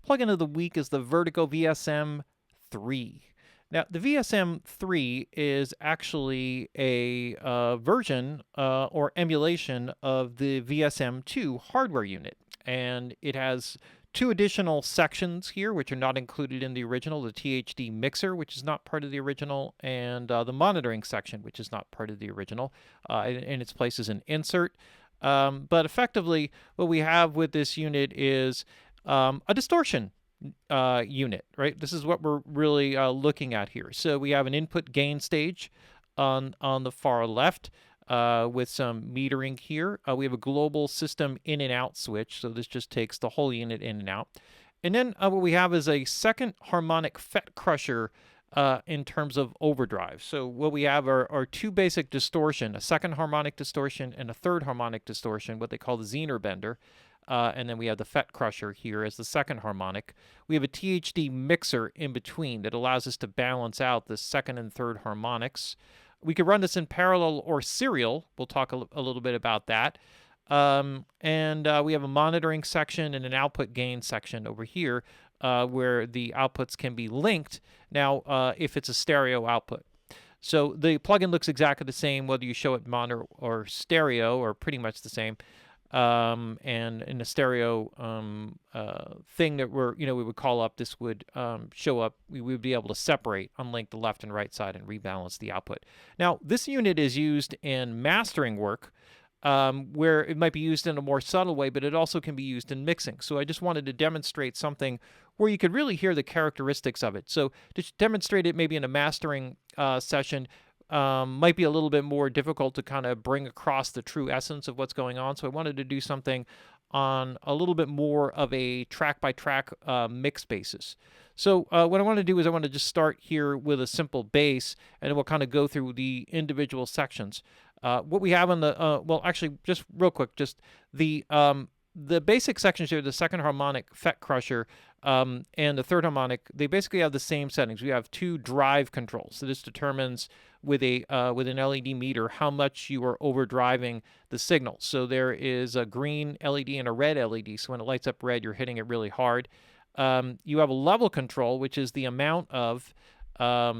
Plugin of the week is the Vertigo VSM-3. Now, the VSM-3 is actually a version or emulation of the VSM-2 hardware unit, and it has two additional sections here, which are not included in the original, the THD mixer, which is not part of the original, and the monitoring section, which is not part of the original. In its place is an insert. But effectively, what we have with this unit is a distortion unit, right? This is what we're really looking at here. So we have an input gain stage on the far left with some metering here. We have a global system in and out switch, so this just takes the whole unit in and out. And then what we have is a second harmonic FET crusher in terms of overdrive. So what we have are two basic distortion, a second harmonic distortion and a third harmonic distortion, what they call the Zener bender. And then we have the FET crusher here as the second harmonic. We have a THD mixer in between that allows us to balance out the second and third harmonics. We could run this in parallel or serial. We'll talk a little bit about that. And we have a monitoring section and an output gain section over here where the outputs can be linked now if it's a stereo output. So the plugin looks exactly the same whether you show it mono or stereo, or pretty much the same. And in a stereo thing that we would call up, this would show up. We would be able to separate, unlink the left and right side, and rebalance the output. Now, this unit is used in mastering work, where it might be used in a more subtle way, but it also can be used in mixing. So I just wanted to demonstrate something where you could really hear the characteristics of it. So to demonstrate it maybe in a mastering session, might be a little bit more difficult to kind of bring across the true essence of what's going on. So I wanted to do something on a little bit more of a track-by-track mix basis. So what I want to do is I want to just start here with a simple bass, and then we'll kind of go through the individual sections. What we have on the, well, actually, just real quick, just the basic sections here, the second harmonic FET crusher and the third harmonic, they basically have the same settings. We have two drive controls. So this determines with an LED meter how much you are overdriving the signal. So there is a green LED and a red LED. So when it lights up red, you're hitting it really hard. You have a level control, which is the amount of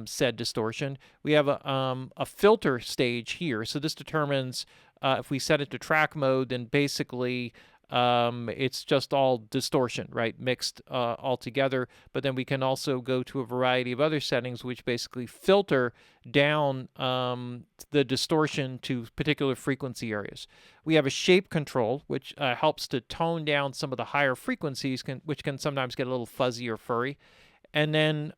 said distortion. We have a filter stage here. So this determines if we set it to track mode, then basically it's just all distortion, right, mixed all together. But then we can also go to a variety of other settings which basically filter down the distortion to particular frequency areas. We have a shape control, which helps to tone down some of the higher frequencies, which can sometimes get a little fuzzy or furry. And then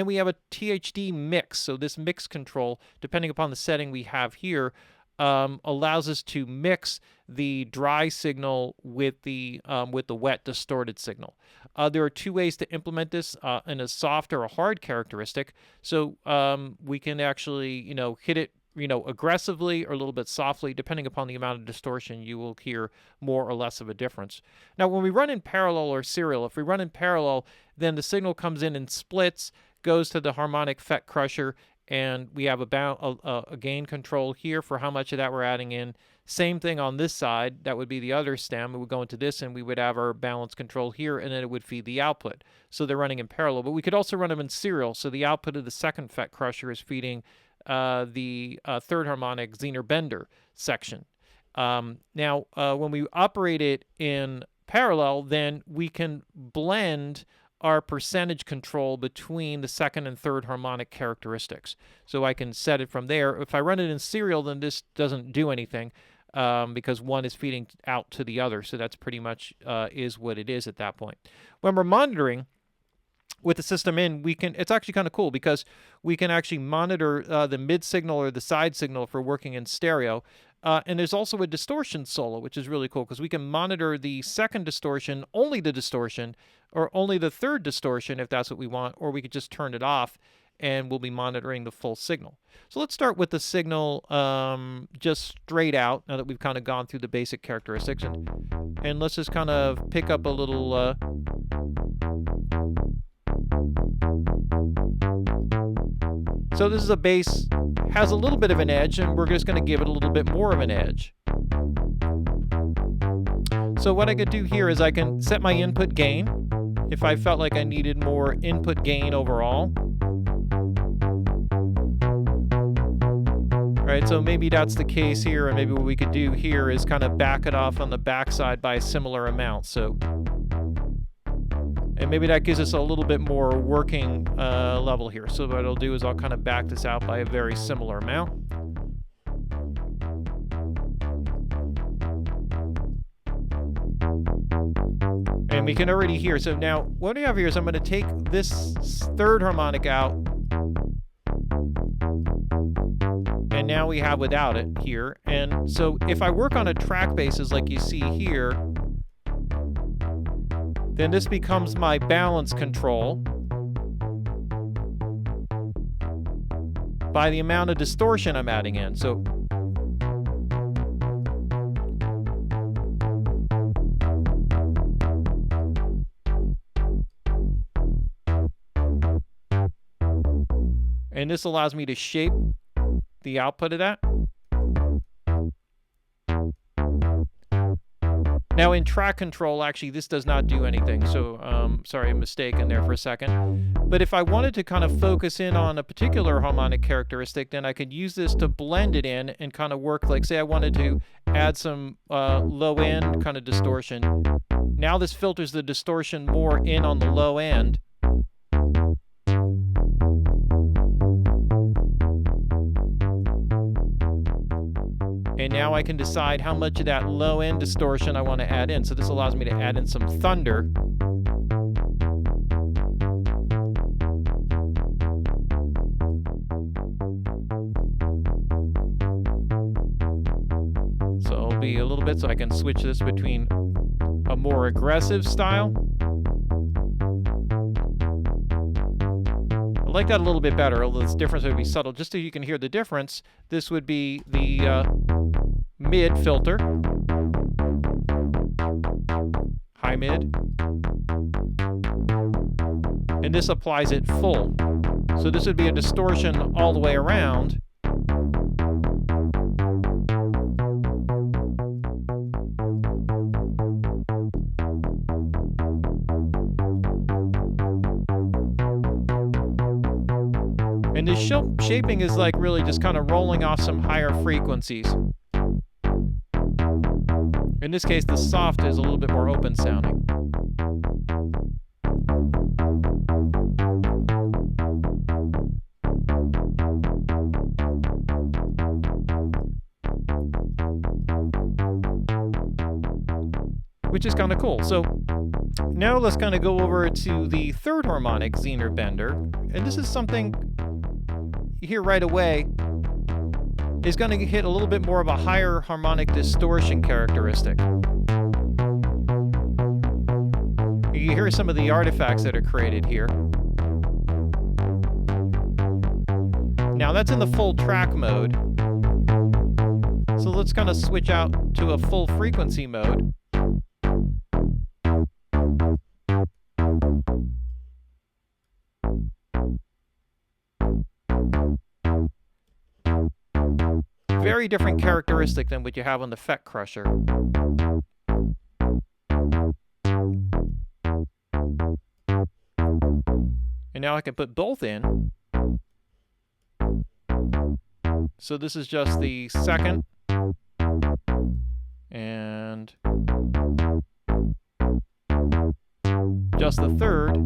we have a THD mix. So this mix control, depending upon the setting we have here, allows us to mix the dry signal with the wet distorted signal. There are two ways to implement this in a soft or a hard characteristic. So we can actually hit it aggressively or a little bit softly, depending upon the amount of distortion. You will hear more or less of a difference. Now, when we run in parallel or serial, if we run in parallel, then the signal comes in and splits, goes to the harmonic FET crusher, and we have a gain control here for how much of that we're adding in. Same thing on this side. That would be the other stem. It would go into this, and we would have our balance control here, and then it would feed the output. So they're running in parallel. But we could also run them in serial. So the output of the second FET crusher is feeding the third harmonic Zener bender section. Now, when we operate it in parallel, then we can blend our percentage control between the second and third harmonic characteristics. So I can set it from there. If I run it in serial, then this doesn't do anything because one is feeding out to the other. So that's pretty much is what it is at that point. When we're monitoring with the system in, it's actually kind of cool because we can actually monitor the mid signal or the side signal if we're working in stereo. And there's also a distortion solo, which is really cool because we can monitor the second distortion, only the distortion, or only the third distortion if that's what we want, or we could just turn it off and we'll be monitoring the full signal. So let's start with the signal just straight out, now that we've kind of gone through the basic characteristics. And let's just kind of pick up a little... So this is a bass, has a little bit of an edge, and we're just going to give it a little bit more of an edge. So what I could do here is I can set my input gain, if I felt like I needed more input gain overall. All right, so maybe that's the case here, and maybe what we could do here is kind of back it off on the backside by a similar amount. So, and maybe that gives us a little bit more working level here. So what I'll do is I'll kind of back this out by a very similar amount. And we can already hear. So now what I have here is I'm going to take this third harmonic out. And now we have without it here. And so if I work on a track basis like you see here, then this becomes my balance control by the amount of distortion I'm adding in. So and this allows me to shape the output of that. Now in track control, actually, this does not do anything. So, sorry, a mistake in there for a second. But if I wanted to kind of focus in on a particular harmonic characteristic, then I could use this to blend it in and kind of work, like say I wanted to add some low end kind of distortion. Now this filters the distortion more in on the low end. And now I can decide how much of that low-end distortion I want to add in. So this allows me to add in some thunder. So it'll be a little bit, so I can switch this between a more aggressive style. I like that a little bit better, although this difference would be subtle. Just so you can hear the difference, this would be the mid filter, high mid, and this applies it full. So this would be a distortion all the way around. And this shaping is like really just kind of rolling off some higher frequencies. In this case, the soft is a little bit more open sounding. Which is kind of cool. So now let's kind of go over to the third harmonic Zener bender. And this is something you hear right away is going to hit a little bit more of a higher harmonic distortion characteristic. You hear some of the artifacts that are created here. Now that's in the full track mode. So let's kind of switch out to a full frequency mode. Very different characteristic than what you have on the Effect Crusher. And now I can put both in. So this is just the second and just the third.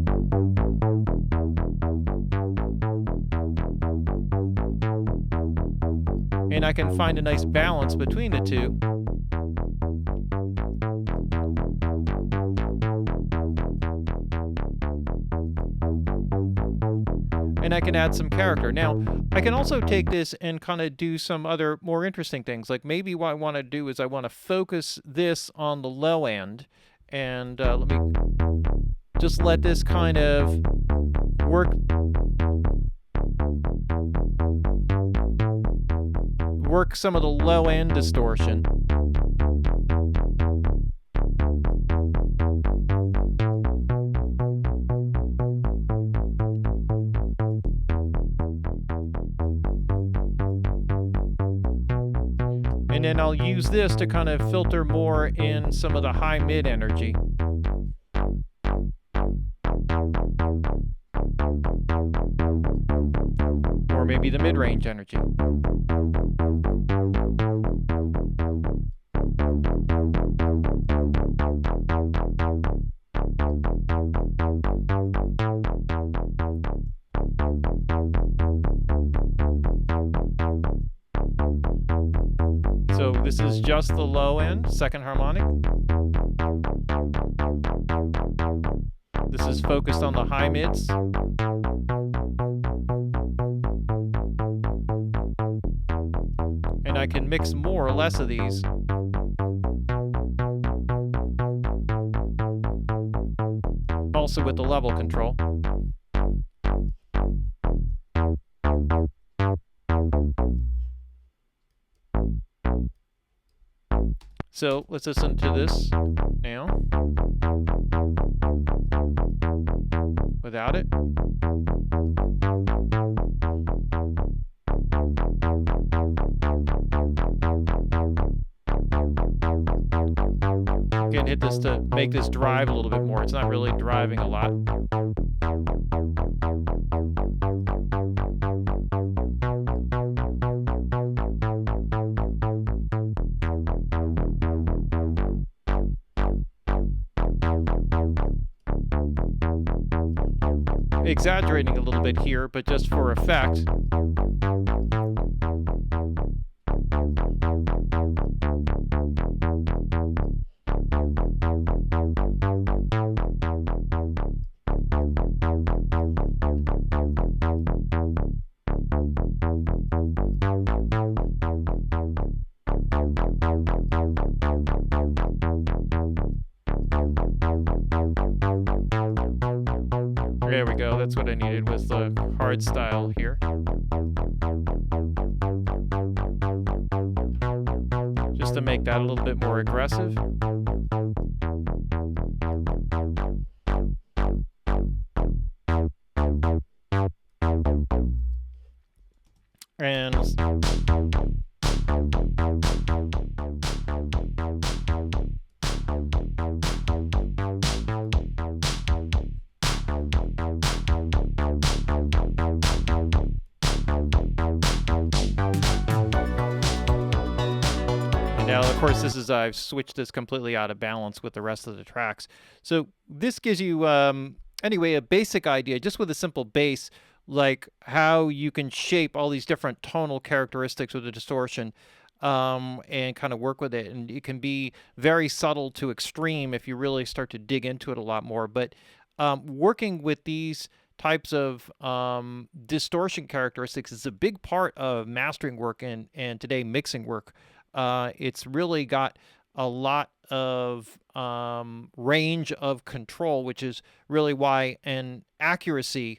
And I can find a nice balance between the two. And I can add some character. Now, I can also take this and kind of do some other more interesting things. Like maybe what I want to do is I want to focus this on the low end. And let me just let this kind of work some of the low end distortion. And then I'll use this to kind of filter more in some of the high mid energy. maybe the mid-range energy. So this is just the low end, second harmonic. This is focused on the high mids. And I can mix more or less of these. Also with the level control. So let's listen to this now. Without it. Again, hit this to make this drive a little bit more. It's not really driving a lot. Exaggerating a little bit here, but just for effect. There we go, that's what I needed, was the hard style here. Just to make that a little bit more aggressive. And now, of course, this is, I've switched this completely out of balance with the rest of the tracks. So this gives you, anyway, a basic idea, just with a simple bass, like how you can shape all these different tonal characteristics with the distortion and kind of work with it. And it can be very subtle to extreme if you really start to dig into it a lot more. But working with these types of distortion characteristics is a big part of mastering work and today mixing work. It's really got a lot of range of control, which is really why, and accuracy,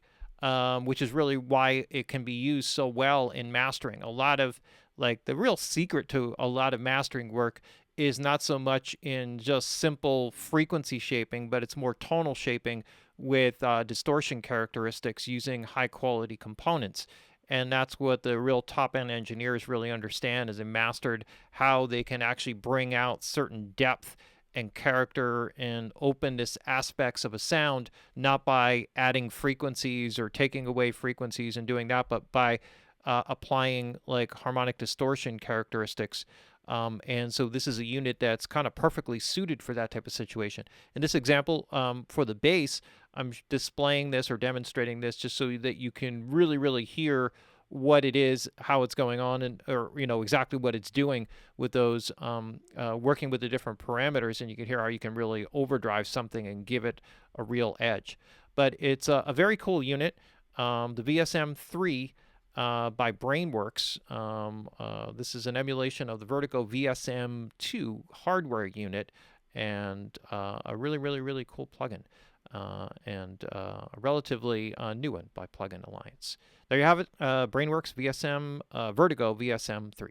which is really why it can be used so well in mastering. A lot of, like, the real secret to a lot of mastering work is not so much in just simple frequency shaping, but it's more tonal shaping with distortion characteristics using high quality components. And that's what the real top-end engineers really understand, as they mastered how they can actually bring out certain depth and character and openness aspects of a sound, not by adding frequencies or taking away frequencies and doing that, but by applying like harmonic distortion characteristics. And so this is a unit that's kind of perfectly suited for that type of situation. In this example, for the bass, I'm displaying this or demonstrating this just so that you can really hear what it is, how it's going on, and or exactly what it's doing with those working with the different parameters, and you can hear how you can really overdrive something and give it a real edge. But it's a very cool unit, the VSM-3 by brainworx. This is an emulation of the Vertigo VSM-2 hardware unit, and a really cool plugin. And a relatively new one by Plugin Alliance. There you have it, brainworx Vertigo VSM-3.